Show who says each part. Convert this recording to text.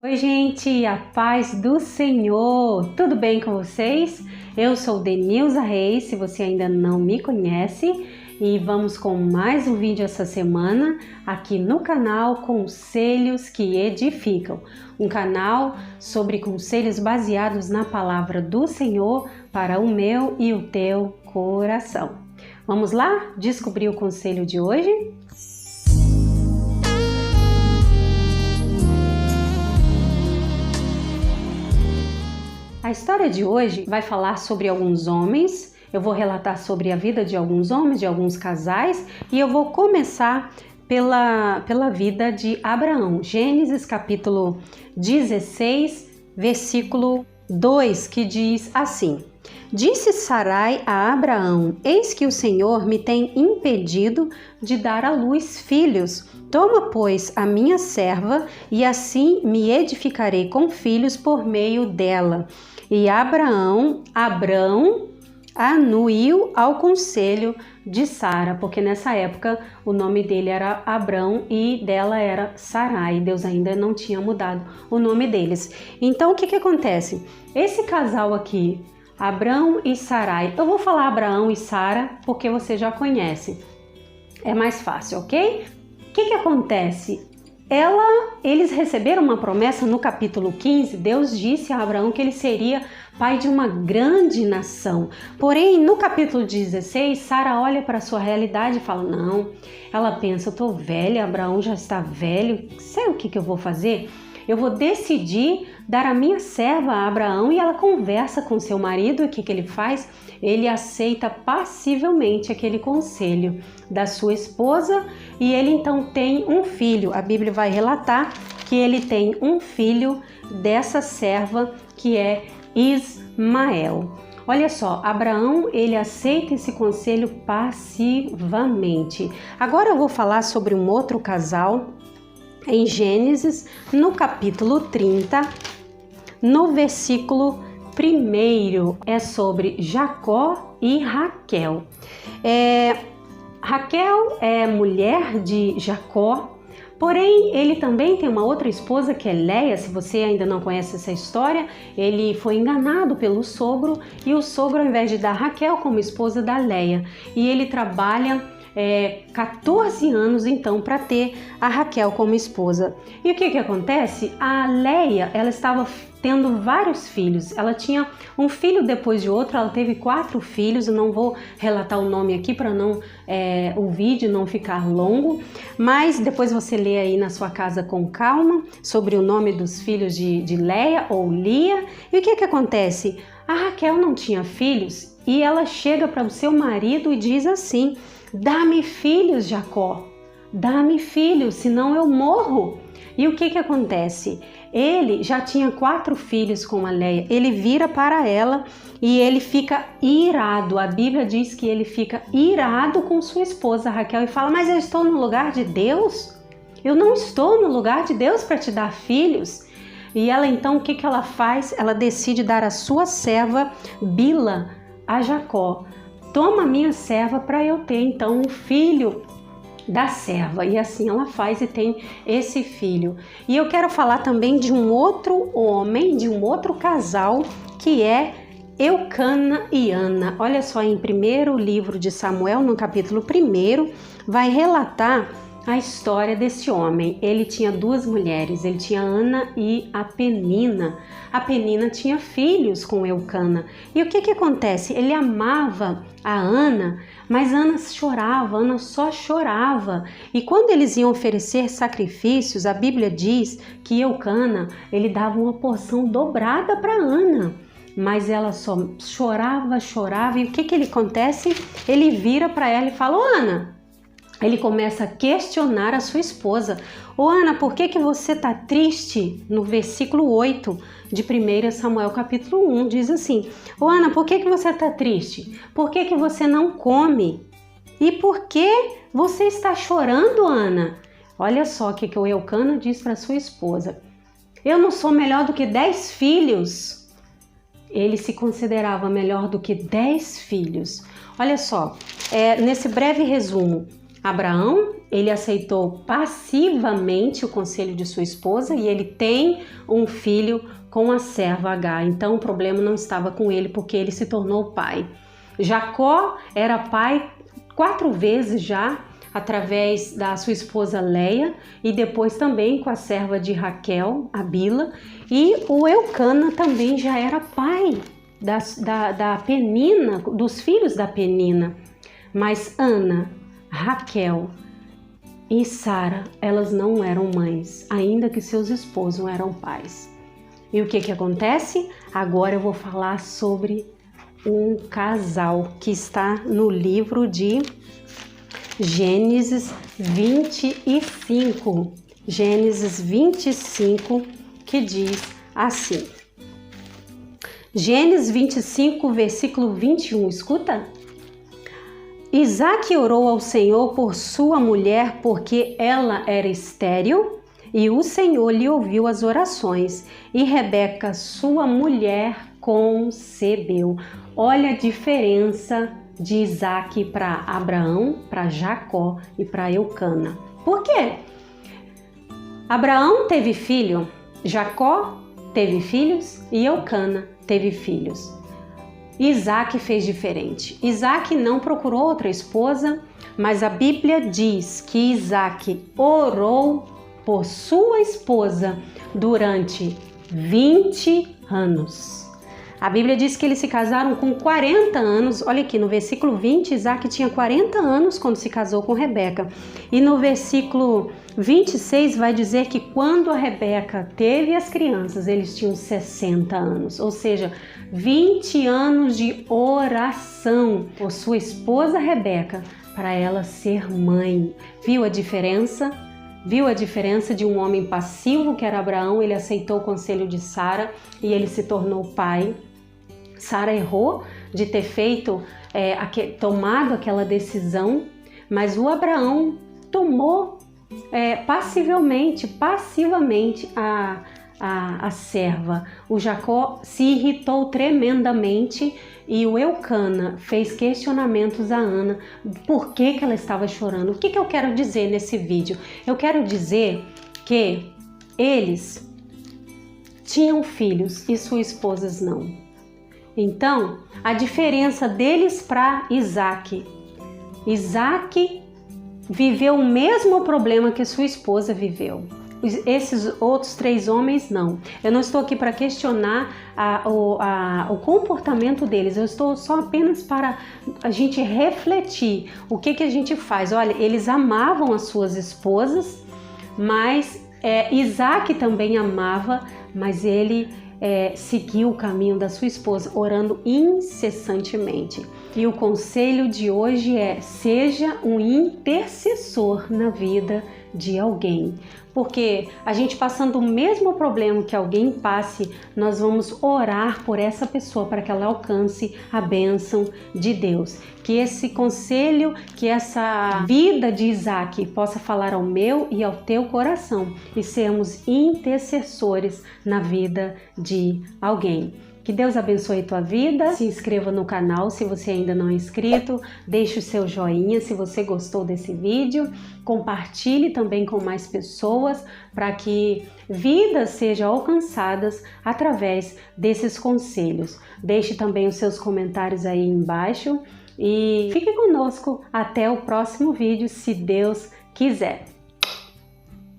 Speaker 1: Oi, gente, a paz do Senhor! Tudo bem com vocês? Eu sou Denilza Reis, se você ainda não me conhece, e vamos com mais um vídeo essa semana aqui no canal Conselhos que Edificam, um canal sobre conselhos baseados na palavra do Senhor para o meu e o teu coração. Vamos lá descobrir o conselho de hoje? A história de hoje vai falar sobre alguns homens, eu vou relatar sobre a vida de alguns homens, de alguns casais, e eu vou começar pela vida de Abraão. Gênesis capítulo 16, versículo 2, que diz assim: Disse Sarai a Abraão: Eis que o Senhor me tem impedido de dar à luz filhos. Toma, pois, a minha serva, e assim me edificarei com filhos por meio dela. E Abrão anuiu ao conselho de Sara, porque nessa época o nome dele era Abrão e dela era Sarai. Deus ainda não tinha mudado o nome deles. Então o que acontece? Esse casal aqui, Abrão e Sarai, eu vou falar Abraão e Sara porque você já conhece, é mais fácil, ok? O que acontece? Eles receberam uma promessa no capítulo 15, Deus disse a Abraão que ele seria pai de uma grande nação. Porém, no capítulo 16, Sara olha para a sua realidade e fala, não, ela pensa, eu estou velha, Abraão já está velho, sabe o que eu vou fazer? Eu vou decidir dar a minha serva a Abraão, e ela conversa com seu marido. E o que ele faz? Ele aceita passivelmente aquele conselho da sua esposa, e ele então tem um filho. A Bíblia vai relatar que ele tem um filho dessa serva, que é Ismael. Olha só, Abraão, ele aceita esse conselho passivamente. Agora eu vou falar sobre um outro casal em Gênesis, no capítulo 30, no versículo 1, é sobre Jacó e Raquel. Raquel é mulher de Jacó, porém ele também tem uma outra esposa que é Leia. Se você ainda não conhece essa história, ele foi enganado pelo sogro, e o sogro, ao invés de dar Raquel como esposa, dá Leia, e ele trabalha 14 anos então para ter a Raquel como esposa. E o que acontece? A Leia, ela estava tendo vários filhos, ela tinha um filho depois de outro, ela teve 4 filhos. Eu não vou relatar o nome aqui para o vídeo não ficar longo, mas depois você lê aí na sua casa com calma sobre o nome dos filhos de Leia ou Lia. E o que acontece? A Raquel não tinha filhos, e ela chega para o seu marido e diz assim: dá-me filhos, Jacó, dá-me filhos, senão eu morro. E o que acontece? Ele já tinha 4 filhos com a Leia. Ele vira para ela e ele fica irado. A Bíblia diz que ele fica irado com sua esposa Raquel e fala: mas eu estou no lugar de Deus? Eu não estou no lugar de Deus para te dar filhos. E ela então, o que ela faz? Ela decide dar a sua serva Bila a Jacó. Toma minha serva para eu ter então um filho da serva. E assim ela faz e tem esse filho. E eu quero falar também de um outro homem, de um outro casal, que é Eucana e Ana. Olha só, em 1º livro de Samuel, no capítulo 1, vai relatar a história desse homem. Ele tinha 2 mulheres, ele tinha Ana e a Penina. A Penina tinha filhos com Eucana. E o que acontece? Ele amava a Ana, mas Ana chorava, Ana só chorava. E quando eles iam oferecer sacrifícios, a Bíblia diz que Eucana, ele dava uma porção dobrada para Ana. Mas ela só chorava. E o que ele acontece? Ele vira para ela e fala: Ana, ele começa a questionar a sua esposa. Ana, por que você está triste? No versículo 8 de 1 Samuel capítulo 1 diz assim: Ana, por que você está triste? Por que você não come? E por que você está chorando, Ana? Olha só o que o Eucana diz para sua esposa: eu não sou melhor do que 10 filhos. Ele se considerava melhor do que 10 filhos. Olha só, nesse breve resumo, Abraão, ele aceitou passivamente o conselho de sua esposa e ele tem um filho com a serva Agar. Então o problema não estava com ele porque ele se tornou pai. Jacó era pai 4 vezes já, através da sua esposa Leia e depois também com a serva de Raquel, a Bila. E o Eucana também já era pai da Penina, dos filhos da Penina. Mas Ana, Raquel e Sara, elas não eram mães, ainda que seus esposos eram pais. E o que acontece? Agora eu vou falar sobre um casal que está no livro de Gênesis 25. Gênesis 25, que diz assim. Gênesis 25, versículo 21, escuta. Isaque orou ao Senhor por sua mulher, porque ela era estéril, e o Senhor lhe ouviu as orações, e Rebeca, sua mulher, concebeu. Olha a diferença de Isaque para Abraão, para Jacó e para Eucana. Por quê? Abraão teve filho, Jacó teve filhos e Eucana teve filhos. Isaque fez diferente. Isaque não procurou outra esposa, mas a Bíblia diz que Isaque orou por sua esposa durante 20 anos. A Bíblia diz que eles se casaram com 40 anos. Olha aqui, no versículo 20, Isaque tinha 40 anos quando se casou com Rebeca. E no versículo 26 vai dizer que quando a Rebeca teve as crianças, eles tinham 60 anos. Ou seja, 20 anos de oração por sua esposa Rebeca para ela ser mãe. Viu a diferença? Viu a diferença de um homem passivo, que era Abraão? Ele aceitou o conselho de Sara e ele se tornou pai. Sara errou de ter tomado aquela decisão, mas o Abraão tomou passivamente a serva. O Jacó se irritou tremendamente e o Eucana fez questionamentos a Ana. Por que ela estava chorando? O que eu quero dizer nesse vídeo? Eu quero dizer que eles tinham filhos e suas esposas não. Então, a diferença deles para Isaque. Isaque viveu o mesmo problema que sua esposa viveu. Esses outros 3 homens não. Eu não estou aqui para questionar o comportamento deles. Eu estou só apenas para a gente refletir o que a gente faz. Olha, eles amavam as suas esposas, mas Isaque também amava, mas ele seguiu o caminho da sua esposa, orando incessantemente. E o conselho de hoje é: seja um intercessor na vida de alguém. Porque a gente passando o mesmo problema que alguém passe, nós vamos orar por essa pessoa para que ela alcance a bênção de Deus. Que esse conselho, que essa vida de Isaque possa falar ao meu e ao teu coração e sermos intercessores na vida de alguém. Que Deus abençoe a tua vida. Se inscreva no canal se você ainda não é inscrito. Deixe o seu joinha se você gostou desse vídeo. Compartilhe também com mais pessoas para que vidas sejam alcançadas através desses conselhos. Deixe também os seus comentários aí embaixo e fique conosco até o próximo vídeo, se Deus quiser.